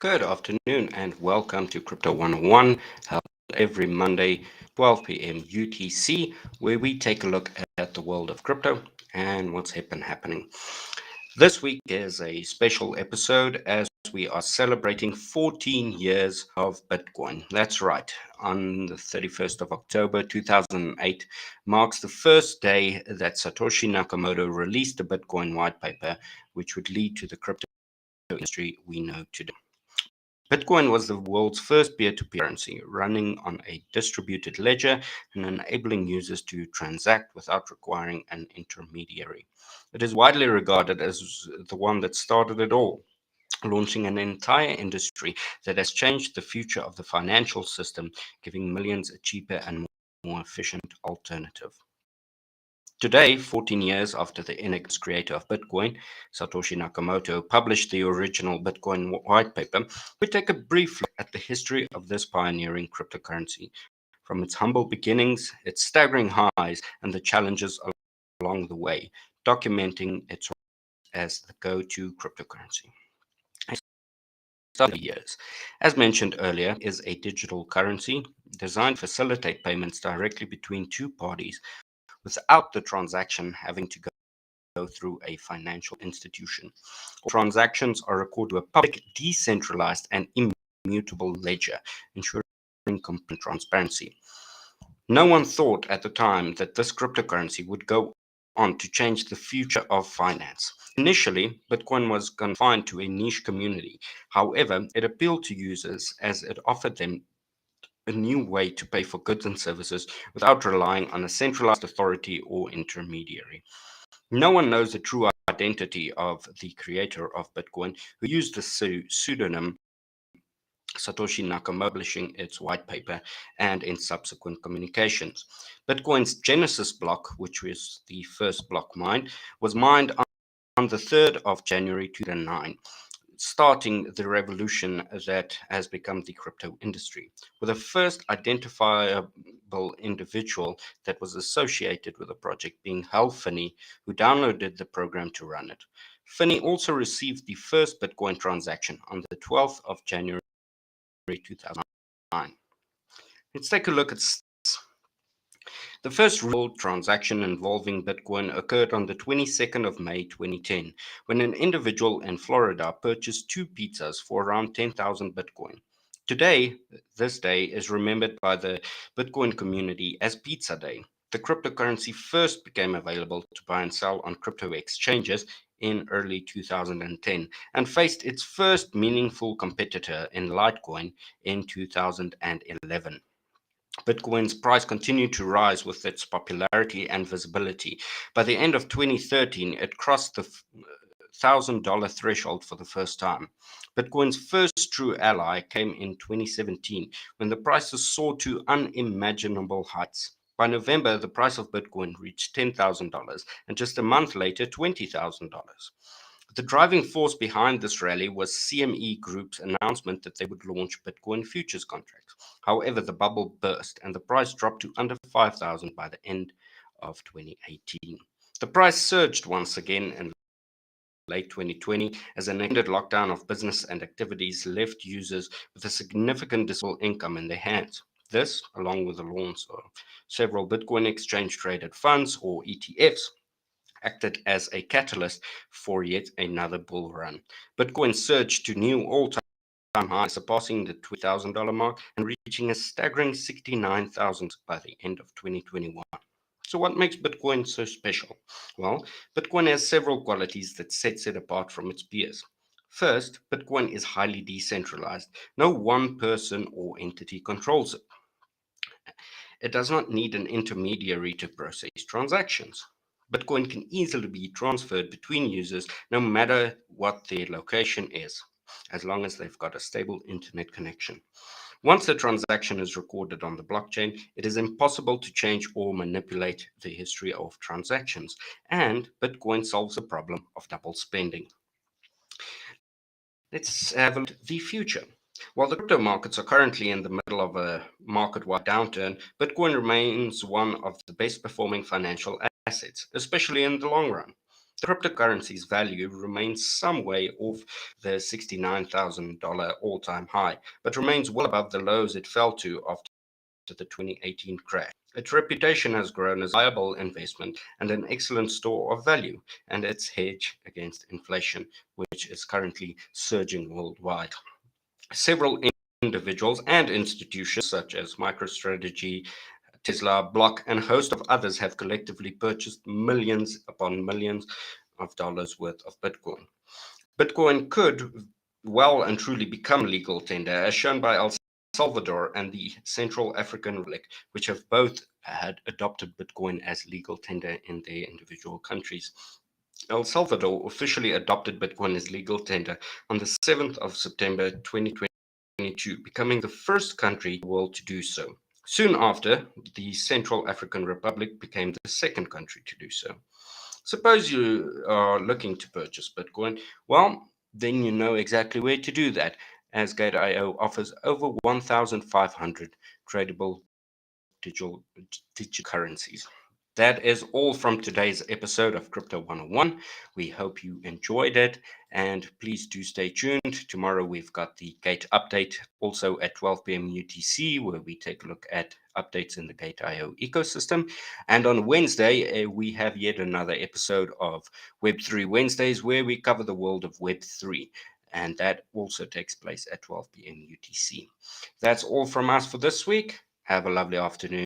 Good afternoon and welcome to Crypto 101, held every Monday, 12 p.m. UTC, where we take a look at the world of crypto and what's been happening. This week is a special episode as we are celebrating 14 years of Bitcoin. That's right, on the 31st of October 2008 marks the first day that Satoshi Nakamoto released the Bitcoin white paper, which would lead to the crypto industry we know today. Bitcoin was the world's first peer-to-peer currency, running on a distributed ledger and enabling users to transact without requiring an intermediary. It is widely regarded as the one that started it all, launching an entire industry that has changed the future of the financial system, giving millions a cheaper and more efficient alternative. Today, 14 years after the enigma's creator of Bitcoin, Satoshi Nakamoto, published the original Bitcoin white paper, we take a brief look at the history of this pioneering cryptocurrency, from its humble beginnings, its staggering highs, and the challenges along the way, documenting its as the go-to cryptocurrency. Years. As mentioned earlier, is a digital currency designed to facilitate payments directly between two parties without the transaction having to go through a financial institution. Transactions are recorded to a public, decentralized, and immutable ledger, ensuring complete transparency. No one thought at the time that this cryptocurrency would go on to change the future of finance. Initially, Bitcoin was confined to a niche community. However, it appealed to users as it offered them a new way to pay for goods and services without relying on a centralized authority or intermediary. No one knows the true identity of the creator of Bitcoin, who used the pseudonym Satoshi Nakamoto, publishing its white paper and in subsequent communications. Bitcoin's Genesis block, which was the first block mined, was mined on the 3rd of January 2009, starting the revolution that has become the crypto industry, with the first identifiable individual that was associated with the project being Hal Finney, who downloaded the program to run it. Finney also received the first Bitcoin transaction on the 12th of January 2009. Let's take a look at the first real transaction involving Bitcoin occurred on the 22nd of May 2010, when an individual in Florida purchased two pizzas for around 10,000 Bitcoin. Today, this day is remembered by the Bitcoin community as Pizza Day. The cryptocurrency first became available to buy and sell on crypto exchanges in early 2010 and faced its first meaningful competitor in Litecoin in 2011. Bitcoin's price continued to rise with its popularity and visibility. By the end of 2013, it crossed the $1,000 threshold for the first time. Bitcoin's first true ally came in 2017 when the prices soared to unimaginable heights. By November, the price of Bitcoin reached $10,000 and just a month later, $20,000. The driving force behind this rally was CME Group's announcement that they would launch Bitcoin futures contracts. However, the bubble burst and the price dropped to under 5,000 by the end of 2018. The price surged once again in late 2020 as an extended lockdown of business and activities left users with a significant disposable income in their hands. This, along with the launch of several Bitcoin exchange traded funds or ETFs, acted as a catalyst for yet another bull run. Bitcoin surged to new all-time highs, surpassing the $20,000 mark and reaching a staggering 69,000 by the end of 2021. So what makes Bitcoin so special? Well, Bitcoin has several qualities that sets it apart from its peers. First, Bitcoin is highly decentralized. No one person or entity controls it. It does not need an intermediary to process transactions. Bitcoin can easily be transferred between users no matter what their location is, as long as they've got a stable internet connection. Once the transaction is recorded on the blockchain, it is impossible to change or manipulate the history of transactions, and Bitcoin solves the problem of double spending. Let's have a look at the future. While the crypto markets are currently in the middle of a market-wide downturn, Bitcoin remains one of the best performing financial assets, especially in the long run. The cryptocurrency's value remains some way off the $69,000 all-time high, but remains well above the lows it fell to after the 2018 crash. Its reputation has grown as a viable investment and an excellent store of value, and its hedge against inflation, which is currently surging worldwide. Several individuals and institutions, such as MicroStrategy, Tesla, Block, and a host of others, have collectively purchased millions upon millions of dollars worth of Bitcoin. Bitcoin could well and truly become legal tender, as shown by El Salvador and the Central African Republic, which have both had adopted Bitcoin as legal tender in their individual countries. El Salvador officially adopted Bitcoin as legal tender on the 7th of September 2022, becoming the first country in the world to do so. Soon after, the Central African Republic became the second country to do so. Suppose you are looking to purchase Bitcoin. Well, then you know exactly where to do that, as Gate.io offers over 1,500 tradable digital currencies. That is all from today's episode of Crypto 101. We hope you enjoyed it, and please do stay tuned. Tomorrow we've got the Gate update also at 12 p.m. UTC, where we take a look at updates in the Gate.io ecosystem. And on Wednesday, we have yet another episode of Web3 Wednesdays, where we cover the world of Web3. And that also takes place at 12 p.m. UTC. That's all from us for this week. Have a lovely afternoon.